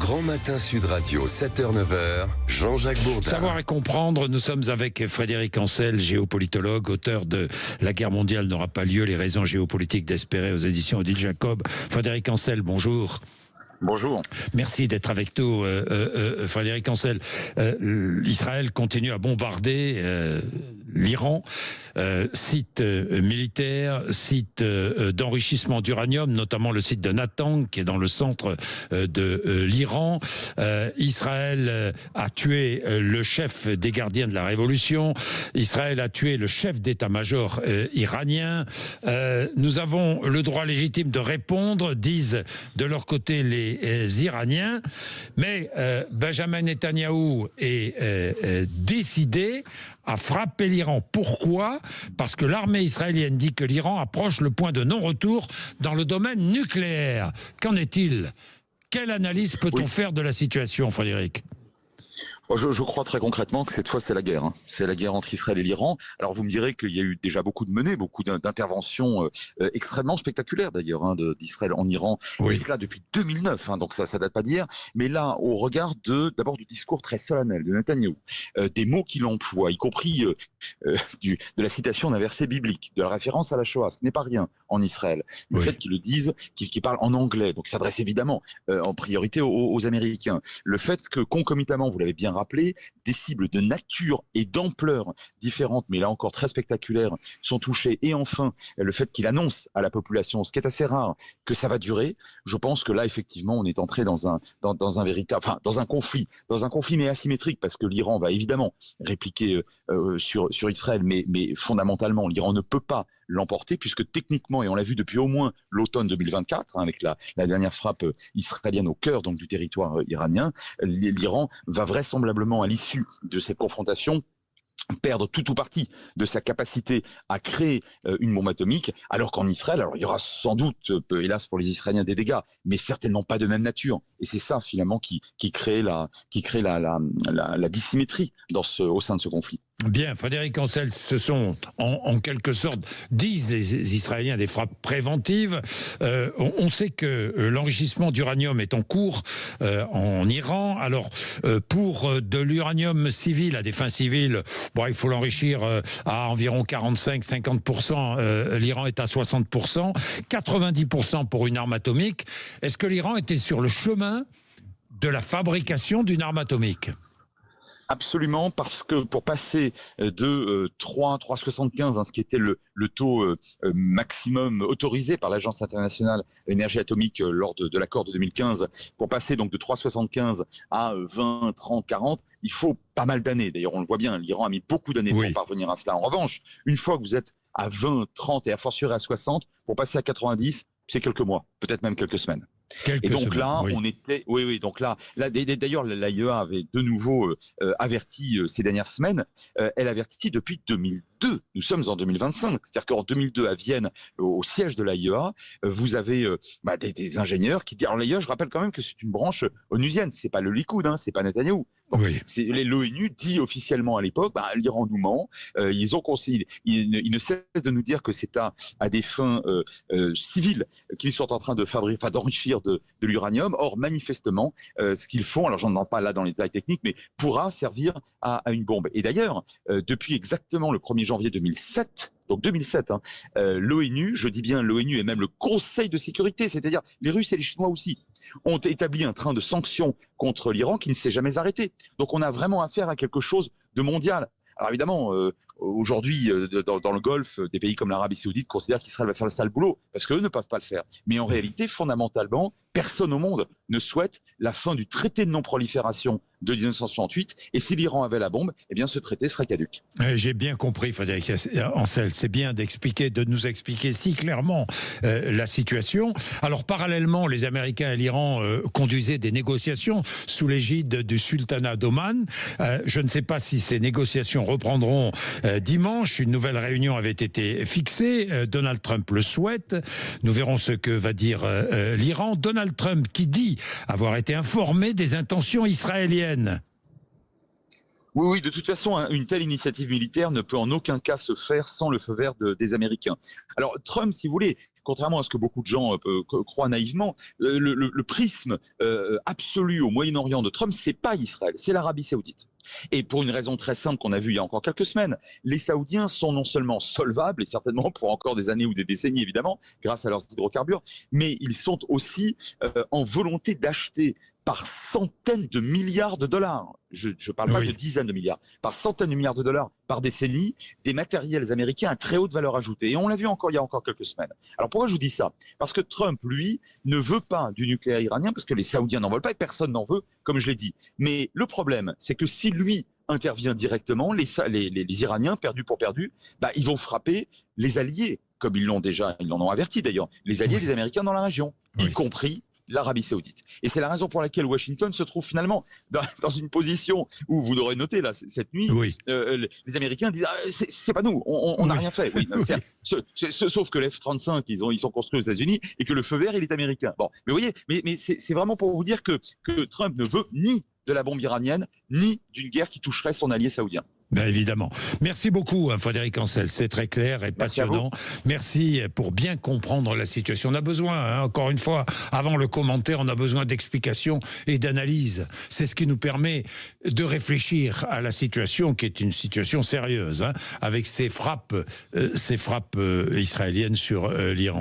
Grand Matin Sud Radio, 7h-9h, Jean-Jacques Bourdin. Savoir et comprendre, nous sommes avec Frédéric Ancel, géopolitologue, auteur de La guerre mondiale n'aura pas lieu, les raisons géopolitiques d'espérer aux éditions Odile Jacob. Frédéric Ancel, bonjour. Bonjour. Merci d'être avec nous, Frédéric Ancel. Israël continue à bombarder l'Iran, site militaire, site d'enrichissement d'uranium, notamment le site de Natanz, qui est dans le centre de l'Iran. Israël a tué le chef des gardiens de la révolution. Israël a tué le chef d'état-major iranien. Nous avons le droit légitime de répondre, disent de leur côté les Iraniens, mais Benjamin Netanyahou est décidé à frapper l'Iran. Pourquoi ? Parce que l'armée israélienne dit que l'Iran approche le point de non-retour dans le domaine nucléaire. Qu'en est-il ? Quelle analyse peut-on faire de la situation, Frédéric ? Je crois très concrètement que cette fois c'est la guerre. C'est la guerre entre Israël et l'Iran. Alors vous me direz qu'il y a eu déjà beaucoup de menées, beaucoup d'interventions extrêmement spectaculaires d'ailleurs d'Israël en Iran. Oui. Et cela depuis 2009, donc ça date pas d'hier. Mais là, au regard d'abord du discours très solennel de Netanyahou, des mots qu'il emploie, y compris de la citation d'un verset biblique, de la référence à la Shoah, ce n'est pas rien en Israël. Le fait qu'ils le disent, qu'ils parlent en anglais, donc il s'adresse évidemment en priorité aux Américains. Le fait que concomitamment, vous l'avez bien rappelé, des cibles de nature et d'ampleur différentes, mais là encore très spectaculaires, sont touchées. Et enfin, le fait qu'il annonce à la population, ce qui est assez rare, que ça va durer. Je pense que là, effectivement, on est entré dans un conflit mais asymétrique, parce que l'Iran va évidemment répliquer sur Israël, mais fondamentalement, l'Iran ne peut pas l'emporter, puisque techniquement, et on l'a vu depuis au moins l'automne 2024, avec la dernière frappe israélienne au cœur donc du territoire iranien, l'Iran va vraisemblablement à l'issue de cette confrontation perdre tout ou partie de sa capacité à créer une bombe atomique, alors qu'en Israël, il y aura sans doute, hélas pour les Israéliens, des dégâts, mais certainement pas de même nature. Et c'est ça finalement qui crée la dissymétrie au sein de ce conflit. Bien, Frédéric Ancel, ce sont en quelque sorte, disent les Israéliens, des frappes préventives. On sait que l'enrichissement d'uranium est en cours en Iran. Alors, pour de l'uranium civil, à des fins civiles, il faut l'enrichir à environ 45-50%. L'Iran est à 60%, 90% pour une arme atomique. Est-ce que l'Iran était sur le chemin de la fabrication d'une arme atomique ? Absolument, parce que pour passer de 3,75, ce qui était le taux maximum autorisé par l'Agence internationale de l'énergie atomique lors de l'accord de 2015, pour passer donc de 3,75 à 20, 30, 40, il faut pas mal d'années. D'ailleurs, on le voit bien, l'Iran a mis beaucoup d'années pour parvenir à cela. En revanche, une fois que vous êtes à 20, 30 et à fortiori à 60, pour passer à 90, c'est quelques mois, peut-être même quelques semaines. Et donc là, on était, donc là, d'ailleurs, l'AIEA avait de nouveau averti ces dernières semaines. Elle avertit depuis 2002. Nous sommes en 2025. C'est-à-dire qu'en 2002, à Vienne, au siège de l'AIEA, vous avez des ingénieurs qui disent. Alors l'AIEA, je rappelle quand même que c'est une branche onusienne. C'est pas le Likoud, c'est pas Netanyahou. L'ONU dit officiellement à l'époque, l'Iran nous ment. Ils ne cessent de nous dire que c'est à des fins civiles qu'ils sont en train de d'enrichir de l'uranium. Or, manifestement, ce qu'ils font, alors j'en demande pas là dans les détails techniques, mais pourra servir à une bombe. Et d'ailleurs, depuis exactement le 1er janvier 2007, donc 2007, l'ONU, je dis bien l'ONU et même le Conseil de sécurité, c'est-à-dire les Russes et les Chinois aussi, ont établi un train de sanctions contre l'Iran qui ne s'est jamais arrêté. Donc on a vraiment affaire à quelque chose de mondial. Alors évidemment, aujourd'hui, dans le Golfe, des pays comme l'Arabie Saoudite considèrent qu'Israël va faire le sale boulot, parce qu'eux ne peuvent pas le faire. Mais en réalité, fondamentalement, personne au monde ne souhaite la fin du traité de non-prolifération de 1968, et si l'Iran avait la bombe, eh bien ce traité serait caduc. J'ai bien compris, Frédéric Ancel, c'est bien de nous expliquer si clairement la situation. Alors parallèlement, les Américains et l'Iran conduisaient des négociations sous l'égide du sultanat d'Oman. Je ne sais pas si ces négociations reprendront dimanche. Une nouvelle réunion avait été fixée. Donald Trump le souhaite. Nous verrons ce que va dire l'Iran. Donald Trump qui dit avoir été informé des intentions israéliennes. Oui, oui, de toute façon, hein, une telle initiative militaire ne peut en aucun cas se faire sans le feu vert des Américains. Alors, Trump, si vous voulez, contrairement à ce que beaucoup de gens croient naïvement, le prisme absolu au Moyen-Orient de Trump, c'est pas Israël, c'est l'Arabie Saoudite. Et pour une raison très simple qu'on a vue il y a encore quelques semaines, les Saoudiens sont non seulement solvables, et certainement pour encore des années ou des décennies évidemment, grâce à leurs hydrocarbures, mais ils sont aussi en volonté d'acheter par centaines de milliards de dollars, je ne parle pas de dizaines de milliards, par centaines de milliards de dollars par décennie, des matériels américains à très haute valeur ajoutée. Et on l'a vu encore il y a encore quelques semaines. Alors pourquoi je vous dis ça? Parce que Trump, lui, ne veut pas du nucléaire iranien, parce que les Saoudiens n'en veulent pas et personne n'en veut, comme je l'ai dit. Mais le problème, c'est que si lui intervient directement, les Iraniens, perdus pour perdus, bah, ils vont frapper les alliés, comme ils en ont averti d'ailleurs, les alliés des Américains dans la région, y compris l'Arabie Saoudite. Et c'est la raison pour laquelle Washington se trouve finalement dans une position où vous l'aurez noté là cette nuit, les Américains disent c'est pas nous, on n'a rien fait. Oui, sauf que l'F-35 ils sont construits aux États-Unis et que le feu vert il est américain. Bon, mais vous voyez, mais c'est vraiment pour vous dire que Trump ne veut ni de la bombe iranienne ni d'une guerre qui toucherait son allié saoudien. Bien évidemment. Merci beaucoup, Frédéric Ancel. C'est très clair et passionnant. Merci pour bien comprendre la situation. On a besoin, encore une fois, avant le commentaire, on a besoin d'explications et d'analyses. C'est ce qui nous permet de réfléchir à la situation, qui est une situation sérieuse, avec ces frappes israéliennes sur l'Iran.